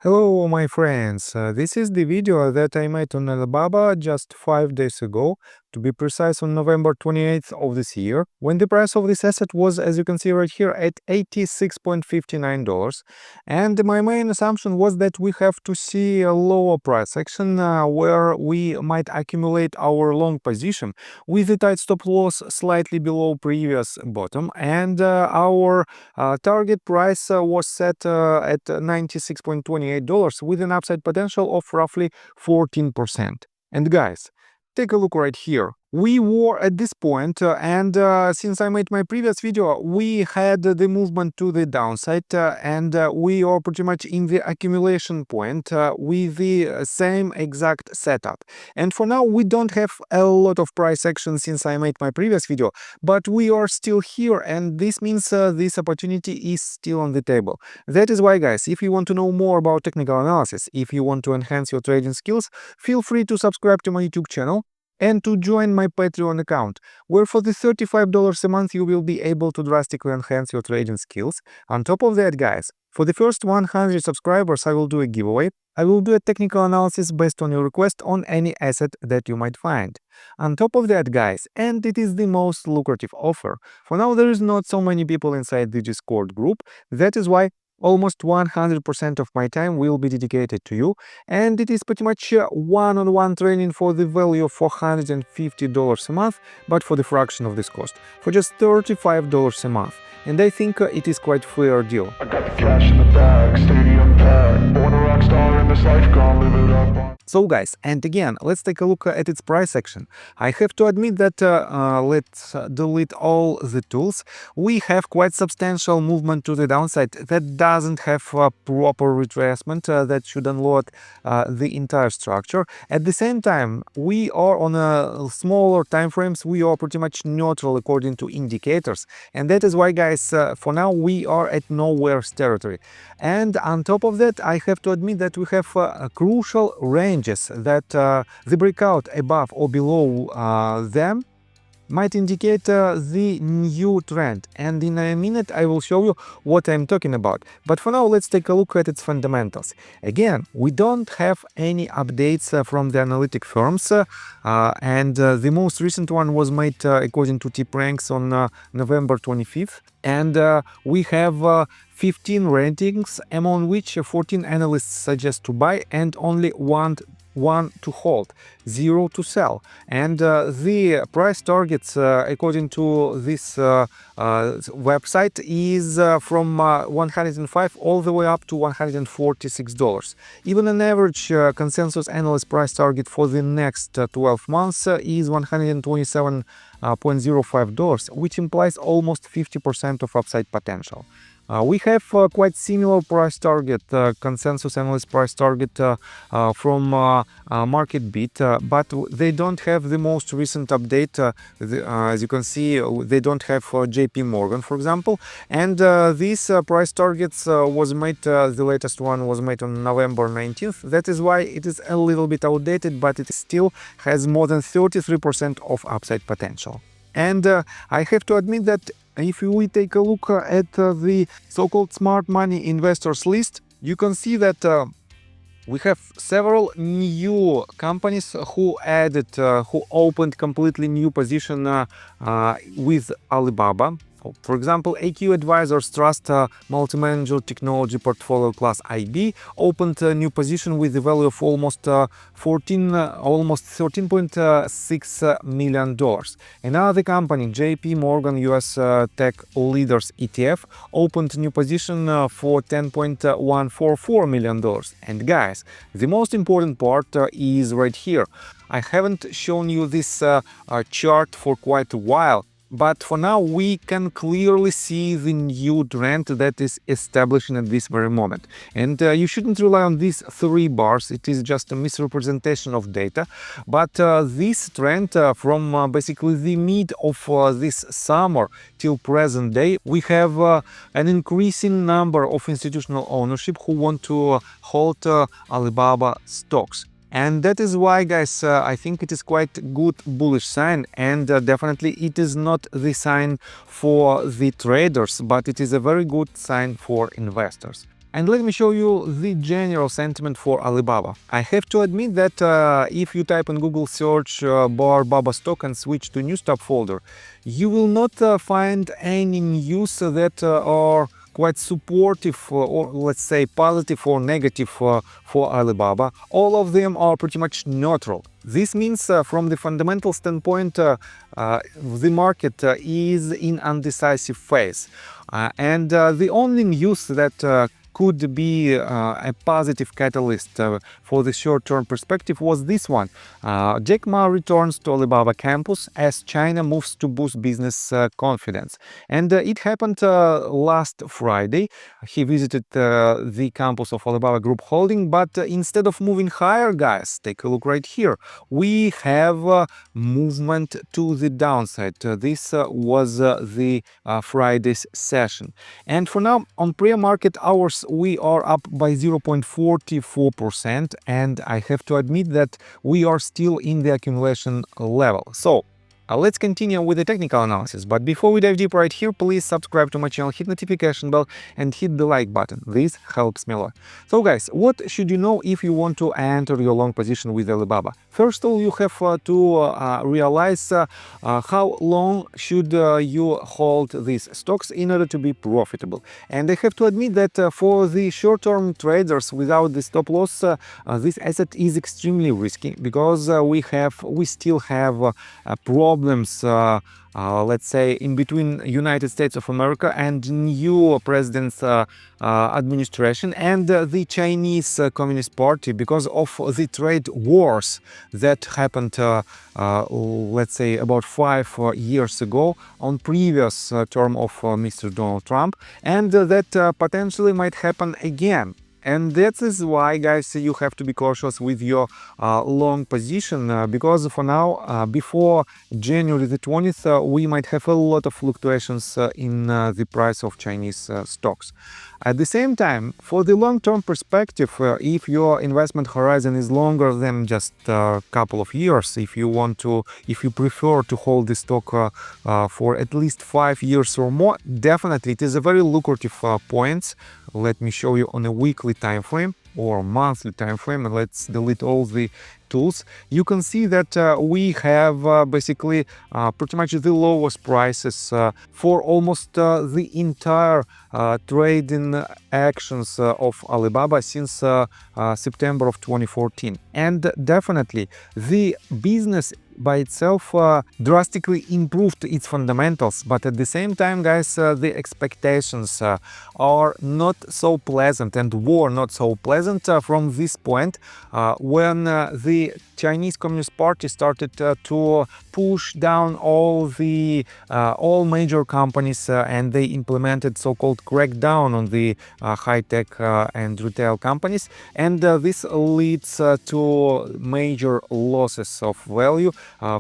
Hello, my friends. This is the video that I made on Alibaba just 5 days ago, to be precise, on November 28th of this year, when the price of this asset was, as you can see right here, at $86.59. And my main assumption was that we have to see a lower price action where we might accumulate our long position with the tight stop loss slightly below previous bottom, and our target price was set at $96.28 with an upside potential of roughly 14%. And guys, take a look right here. We were at this point, and since I made my previous video, we had the movement to the downside, and we are pretty much in the accumulation point with the same exact setup. And for now, we don't have a lot of price action since I made my previous video, but we are still here, and this means this opportunity is still on the table. That is why, guys, if you want to know more about technical analysis, if you want to enhance your trading skills, feel free to subscribe to my YouTube channel and to join my Patreon account, where for the $35 a month you will be able to drastically enhance your trading skills. On top of that, guys, for the first 100 subscribers, I will do a giveaway. I will do a technical analysis based on your request on any asset that you might find. On top of that, guys, and it is the most lucrative offer, for now there is not so many people inside the Discord group. That is why almost 100% of my time will be dedicated to you, and it is pretty much one-on-one training for the value of $450 a month, but for the fraction of this cost, for just $35 a month. And I think it is quite fair deal. I got the cash in the bag, stadium packed. Born a rock star in this life, gonna live it up. So guys, and again, let's take a look at its price action. I have to admit that let's delete all the tools. We have quite substantial movement to the downside that doesn't have a proper retracement that should unload the entire structure. At the same time, we are on a smaller time frames. We are pretty much neutral according to indicators, and that is why, guys, for now we are at nowhere's territory. And on top of that, I have to admit that we have crucial ranges that the breakout above or below them might indicate the new trend, and in a minute I will show you what I'm talking about. But for now, let's take a look at its fundamentals. Again, we don't have any updates from the analytic firms, and the most recent one was made according to TipRanks on November 25th, and we have 15 ratings, among which 14 analysts suggest to buy and only one to hold, 0 to sell. And the price targets according to this website is from 105 all the way up to $146. Even an average consensus analyst price target for the next 12 months is $127.05, which implies almost 50% of upside potential. We have quite similar price target, consensus analyst price target from MarketBeat, but they don't have the most recent update. As you can see, they don't have JP Morgan, for example. And this price targets was made, the latest one was made on November 19th. That is why it is a little bit outdated, but it still has more than 33% of upside potential. And I have to admit that if we take a look at the so-called smart money investors list, you can see that we have several new companies who opened completely new position with Alibaba. For example, AQ Advisors Trust Multi-Manager Technology Portfolio Class IB opened a new position with the value of almost $13.6 million. Another company, JP Morgan US Tech Leaders ETF, opened a new position for $10.144 million. And guys, the most important part is right here. I haven't shown you this chart for quite a while, but for now we can clearly see the new trend that is establishing at this very moment. And you shouldn't rely on these 3 bars, it is just a misrepresentation of data. But this trend from basically the mid of this summer till present day, we have an increasing number of institutional ownership who want to hold Alibaba stocks. And that is why, guys, I think it is quite good bullish sign, and definitely it is not the sign for the traders, but it is a very good sign for investors. And let me show you the general sentiment for Alibaba. I have to admit that if you type in Google search bar Baba stock and switch to news tab folder, you will not find any news that are quite supportive or let's say positive or negative for Alibaba. All of them are pretty much neutral. This means from the fundamental standpoint, the market is in undecisive phase. And the only news that could be a positive catalyst for the short-term perspective was this one. Jack Ma returns to Alibaba campus as China moves to boost business confidence. And it happened last Friday. He visited the campus of Alibaba Group Holding, but instead of moving higher, guys, take a look right here. We have movement to the downside. This was the Friday's session. And for now, on pre-market hours, we are up by 0.44%, and I have to admit that we are still in the accumulation level. So let's continue with the technical analysis, but before we dive deep right here, please subscribe to my channel, hit notification bell and hit the like button. This helps me a lot. So guys, what should you know if you want to enter your long position with Alibaba? First of all, you have to realize how long should you hold these stocks in order to be profitable. And I have to admit that for the short-term traders without the stop loss, this asset is extremely risky because we still have problems, let's say, in between United States of America and new president's administration and the Chinese Communist Party because of the trade wars that happened, let's say, about 5 years ago on previous term of Mr. Donald Trump, and that potentially might happen again. And that is why, guys, you have to be cautious with your long position because for now, before January the 20th, we might have a lot of fluctuations in the price of Chinese stocks. At the same time, for the long-term perspective, if your investment horizon is longer than just a couple of years, if you prefer to hold the stock for at least 5 years or more, definitely it is a very lucrative point. Let me show you on a weekly time frame or monthly time frame, and let's delete all the tools. You can see that we have basically pretty much the lowest prices for almost the entire trading actions of Alibaba since September of 2014. And definitely the business by itself drastically improved its fundamentals, but at the same time, guys, the expectations are not so pleasant and were not so pleasant from this point when the Chinese Communist Party started to push down all major companies and they implemented so-called crackdown on the high-tech and retail companies, and this leads to major losses of value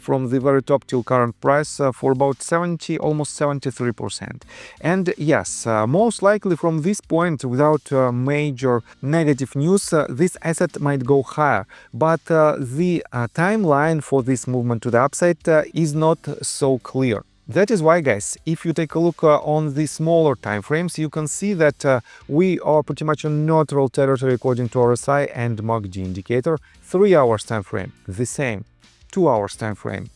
from the very top till current price for about 70, almost 73%. And yes, most likely from this point, without major negative news, this asset might go higher, but the timeline for this movement to the upside is not so clear. That is why, guys, if you take a look on the smaller time frames, you can see that we are pretty much in neutral territory according to RSI and MACD indicator. 3 hours time frame, the same. 2 hours time frame,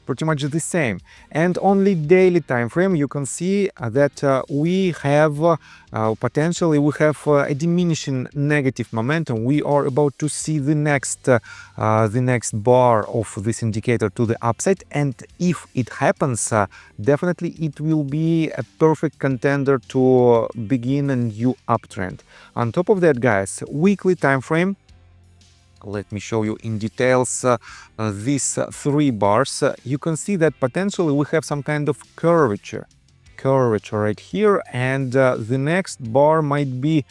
pretty much the same. And only daily time frame, you can see that we have potentially a diminishing negative momentum. We are about to see the next bar of this indicator to the upside, and if it happens, definitely it will be a perfect contender to begin a new uptrend. On top of that, guys, weekly time frame. Let me show you in details these 3 bars. You can see that potentially we have some kind of curvature right here, and the next bar might be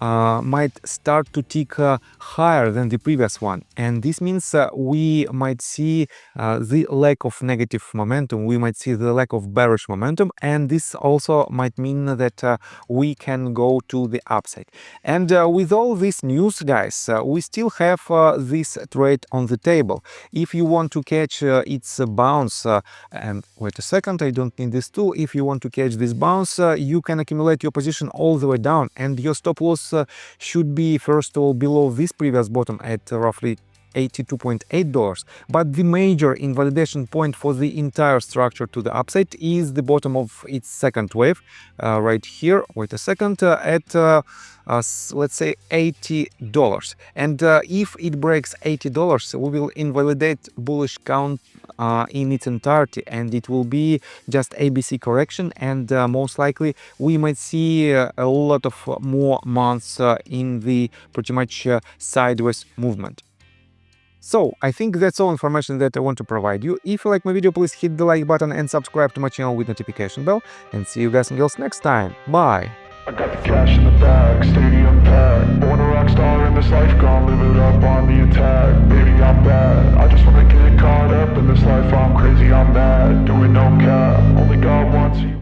might start to tick higher than the previous one, and this means we might see the lack of negative momentum, we might see the lack of bearish momentum, and this also might mean that we can go to the upside. And with all this news, guys, we still have this trade on the table. If you want to catch its bounce, and wait a second, I don't need this tool. If you want to catch this bounce, you can accumulate your position all the way down, and your stop loss should be first of all below this previous bottom at roughly $82.8, but the major invalidation point for the entire structure to the upside is the bottom of its second wave right here. Wait a second, at let's say $80, and if it breaks $80, we will invalidate bullish count in its entirety, and it will be just ABC correction, and most likely we might see a lot of more months in the pretty much sideways movement. So, I think that's all information that I want to provide you. If you like my video, please hit the like button and subscribe to my channel with notification bell. And see you guys and girls next time. Bye! I got the cash in the bag, stadium packed. Born a rock star in this life, gonna live it up on the attack. Baby, I'm bad, I just wanna get caught up in this life. I'm crazy, I'm mad, doing no cap. Only God wants you.